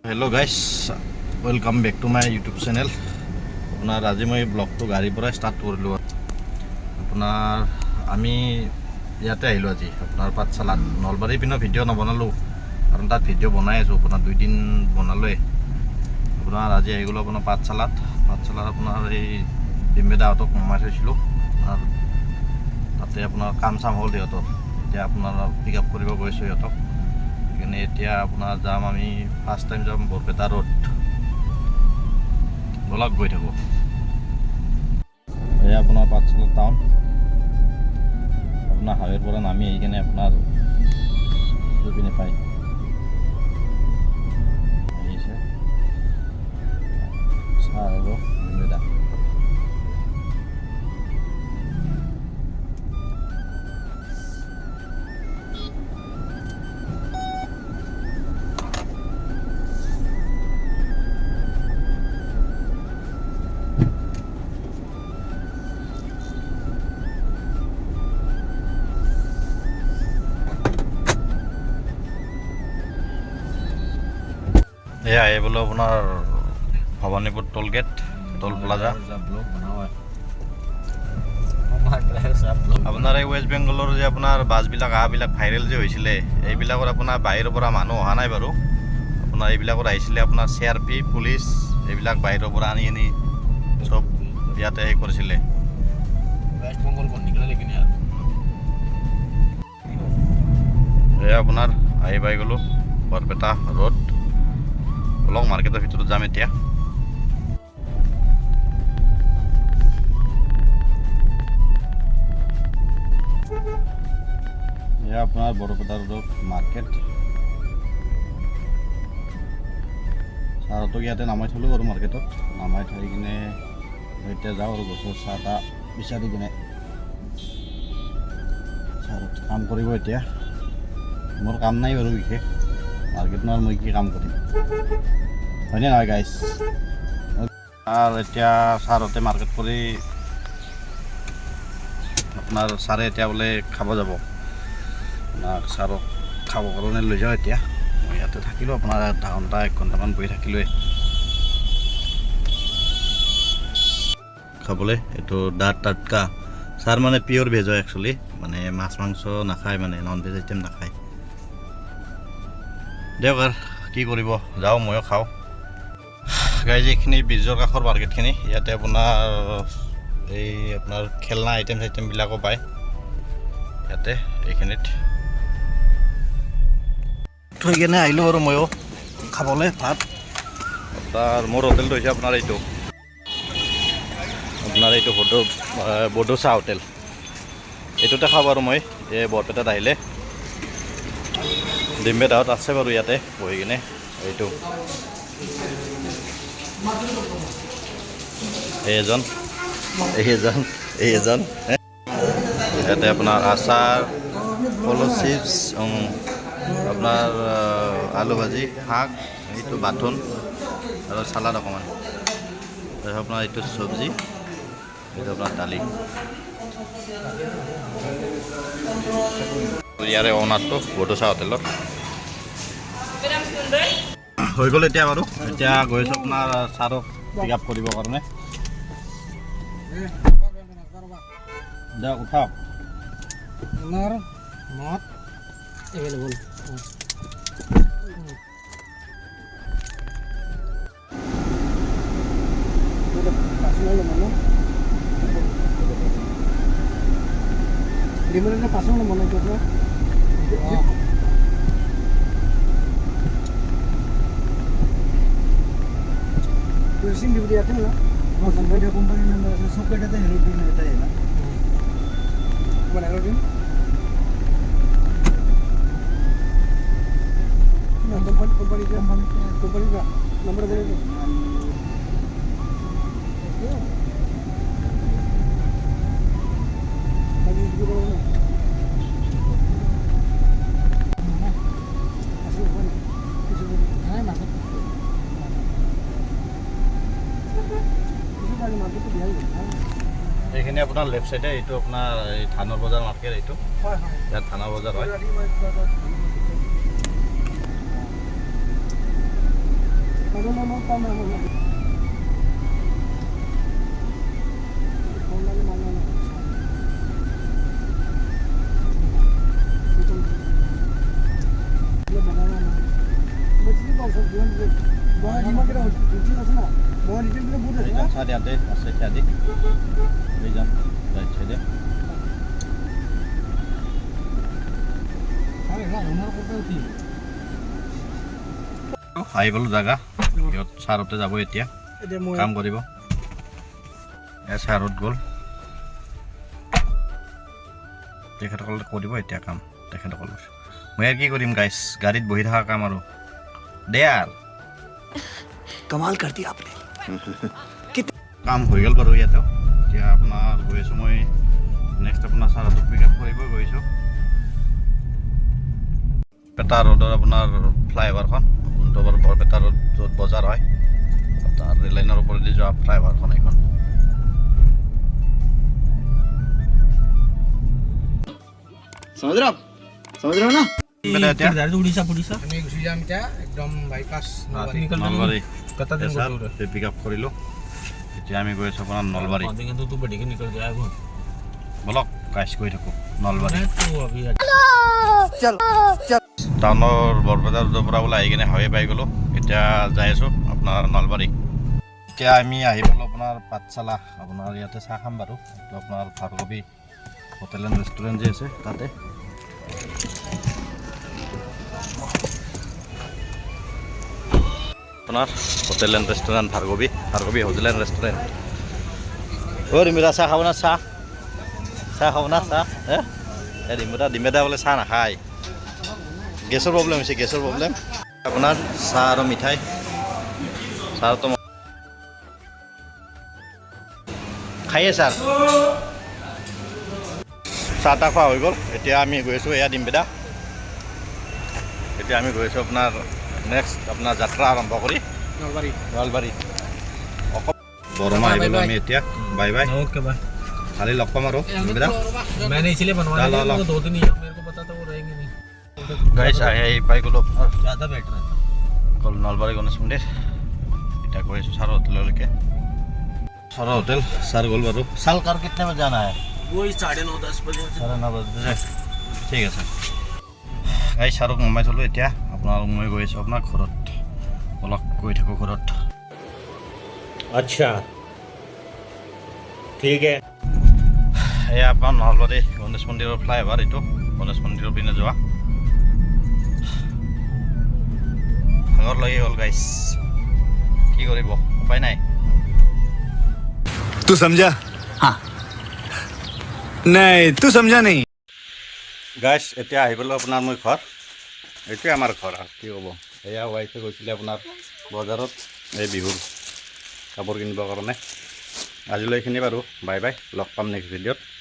Hello guys welcome back to my YouTube channel. अपना आज मैं ब्लॉग तो गाड़ी पर स्टार्ट करूँ। अपना आमी इते आज अपना पाठशाला नलबारी पिन भिडिओ नबनालो कारण तक भिडिओ बनाई आसो अपना 2 दिन बनालो। अपना आज गलो अपना पाठशाला अपना डिम्बेदाहतक नमाई थैसिलो ताते अपना काम चाम हल सिहतर अपना पिकआप कर गई सिहतक সেইকাৰণে এতিয়া আপোনাৰ যাম আমি ফাৰ্ষ্ট টাইম যাম বৰপেটা ৰোড বলক গৈ থাকোঁ। এয়া আপোনাৰ পাঠশালা টাউন আপোনাৰ হাইৱেৰ পৰা নামি আহি কিনে আপোনাৰ পিনে পায় আহিছে চাহ আৰু ডিম্বেদা। এয়া এই বোলো আপোনাৰ ভবানীপুৰ টোল গেট টোল প্লাজা। আপোনাৰ এই ৱেষ্ট বেংগলৰ যে আপোনাৰ বাছবিলাক আহাবিলাক ভাইৰেল যে হৈছিলে এইবিলাকৰ আপোনাৰ বাহিৰৰ পৰা মানুহ অহা নাই বাৰু। আপোনাৰ এইবিলাকৰ আহিছিলে আপোনাৰ CRP পুলিচ এইবিলাক বাহিৰৰ পৰা আনি আনি চব ইয়াতে হেৰি কৰিছিলে। ৱেষ্ট বেংগল কোন নিকলে লেকিন ইয়াৰ এয়া আপোনাৰ আহি পাই গ'লো বৰপেটা ৰোড। লং মাৰ্কেটৰ ভিতৰত যাম এতিয়া। এয়া আপোনাৰ বৰপেটা ৰোড মাৰ্কেট। চাহটোক ইয়াতে নামাই থলোঁ বাৰু মাৰ্কেটত নামাই থৈ কিনে এতিয়া যাওঁ আৰু গছৰ চাহ তাহ বিচাৰি কিনে চাহত কাম কৰিব। এতিয়া মোৰ কাম নাই বাৰু বিশেষ মাৰ্কেটত আৰু মই কি কাম কৰিম হয়নে নহয় গাইজ। আৰু এতিয়া ছাৰহঁতে মাৰ্কেট কৰি আপোনাৰ ছাৰে এতিয়া বোলে খাব যাব আপোনাক ছাৰক খাব কাৰণে লৈ যাওঁ। এতিয়া মই ইয়াতে থাকিলোঁ আপোনাৰ আধা ঘণ্টা 1 ঘণ্টামান বহি থাকিলোঁৱে খাবলৈ। এইটো দাঁত টাটকা ছাৰ মানে পিয়'ৰ ভেজ হয় একচুৱেলি মানে মাছ মাংস নাখায় মানে নন ভেজ আইটেম নাখায়। দিয়ক আৰু কি কৰিব যাওঁ ময়ো খাওঁ। গাইজ এইখিনি ব্ৰিজৰ কাষৰ মাৰ্কেটখিনি ইয়াতে আপোনাৰ এই আপোনাৰ খেলনা আইটেম চাইটেমবিলাকো পায় ইয়াতে এইখিনিত থৈ কিনে আহিলোঁ আৰু ময়ো খাবলৈ ভাত। আপোনাৰ মোৰ হোটেলটো হৈছে আপোনাৰ এইটো বডোচা হোটেল এইটোতে খাওঁ বাৰু মই এই বৰপেটাত আহিলে। ডিম্বেদাহত আছে বাৰু ইয়াতে বহি কিনে এইটো এইজন ইয়াতে আপোনাৰ আচাৰ পলো চিপছ আপোনাৰ আলু ভাজি শাক এইটো বাথন আৰু চালাড অকণমান তাৰপিছত আপোনাৰ এইটো চব্জি এইটো আপোনাৰ দালি। ইয়াৰে অনাৰটো বডোচা হোটেলত হৈ গ'ল এতিয়া বাৰু। এতিয়া গৈ আছোঁ আপোনাৰ ছাৰক পিক আপ কৰিবৰ কাৰণে। দিয়ক উঠাওক মত এভেইলেবল। ডিমের পাঁচ মনে করলো सिम भी दिया थे ना और संगठन कंपनी नंबर से सब कहते हैं रूटीन रहता है ना बड़ा रूटीन ना कंपनी का नंबर बोलेगा अभी इसको बोलो ना এইখিনি আপোনাৰ লেফট সাইডে এইটো আপোনাৰ এই ধানৰ বজাৰ মাৰ্কেট এইটো ইয়াত ধানৰ বজাৰ হয়। চাহ ইয়াতে আছে ইত্যাদি লৈ যাম ৰাইট চাইডে আহি পালোঁ জাগা সিহঁত ছাৰতে যাব এতিয়া কাম কৰিব এয়া ছাৰত গ'ল তেখেতসকলে কৰিব এতিয়া কাম তেখেতসকলৰ মই আৰু কি কৰিম গাইছ গাড়ীত বহি থকা কাম আৰু দে আৰু कमाल कर दिया आपने কাম হৈ গ'ল বাৰু ইয়াতে এতিয়া আপোনাৰ গৈ আছোঁ মই নেক্সট আপোনাৰ ছাৰটোক পিক আপ কৰিব গৈছোঁ পেটা ৰোডৰ আপোনাৰ ফ্লাইঅভাৰখন বৰপেটা ৰোড য'ত বজাৰ হয় তাৰ ৰেল লাইনৰ ওপৰেদি যোৱা ফ্লাইঅভাৰখন এইখন समझ रहे हो ना उड़ीसा पुड़ीसा एकदम बाईपास নলবাৰী कितना दिन পিক আপ কৰিলোঁ এতিয়া আমি গৈ আছোঁ আপোনাৰ নলবাৰী तो तू बड़ी के निकल गया है বলক গাইছ গৈ থাকোঁ নলবাৰী तो अभी টাউনৰ বৰপেটা ৰোডৰ পৰা ওলাই আহি কিনে হাৱে পাই গ'লোঁ এতিয়া যাই আছোঁ আপোনাৰ নলবাৰী এতিয়া আমি আহি পালোঁ আপোনাৰ পাঠশালা আপোনাৰ ইয়াতে চাহ খাম বাৰু এইটো আপোনাৰ ভাৰ্গৱী হোটেল এণ্ড ৰেষ্টুৰেণ্ট যে আছে তাতে আপোনাৰ hotel and restaurant Bhargavi hotel and restaurant অ' ৰিমিতা চাহ খাব না চাহ খাব না চাহ ডিমেদা বোলে চাহ নাখায় গেছৰ প্ৰব্লেম হৈছে আপোনাৰ চাহ আৰু মিঠাই চাহটো খায়ে চাহ তাহ খোৱা হৈ গ'ল এতিয়া আমি গৈ আছোঁ এয়া ডিমবেদা এতিয়া আমি গৈ আছোঁ আপোনাৰ নেক্সট আপোনাৰ যাত্ৰা আৰম্ভ কৰি নলবাৰী বৰমা আহি গ'লোঁ আমি এতিয়া বাই বাই ओके बाय কালি লগ পাম আৰু ডিমবেদা मैंने इसीलिए बनवाया लो, लो। दो दिन मेरे को पता था वो रहेंगे नहीं গাইছ আহি পাই গ'লোঁ আপোনাৰ ज़्यादा बेटर है গ'ল নলবাৰী গণেশ মন্দিৰ এতিয়া গৈ আছোঁ ছাৰৰ হোটেললৈকে ছাৰৰ হোটেল ছাৰ গ'ল বাৰু ছাৰ কাৰ কিতনে বজে জানা है वही 9:30-10 बजे 9:30 বজে ঠিক আছে গাইছ ছাৰক নমাই থ'লোঁ এতিয়া আপোনাৰ মই গৈ আছোঁ আপোনাৰ ঘৰত অলপ গৈ থাকোঁ ঘৰত अच्छा ठीक है এয়া আপোনাৰ নলবাৰী গণেশ মন্দিৰৰ ফ্লাইঅভাৰ এইটো গণেশ মন্দিৰৰ পিনে যোৱা ভাগৰ লাগি গ'ল গাইছ কি কৰিব উপায় নাই तू समझा हाँ नहीं तू समझा नहीं গাইছ এতিয়া আহি পালোঁ আপোনাৰ মই ঘৰ এইটোৱে আমাৰ ঘৰ আৰু কি ক'ব এয়া ৱাইফে গৈছিলে আপোনাৰ বজাৰত এই বিহুৰ কাপোৰ কিনিবৰ কাৰণে আজিলৈ এইখিনি বাৰু বাই বাই লগ পাম নেক্সট ভিডিঅ'ত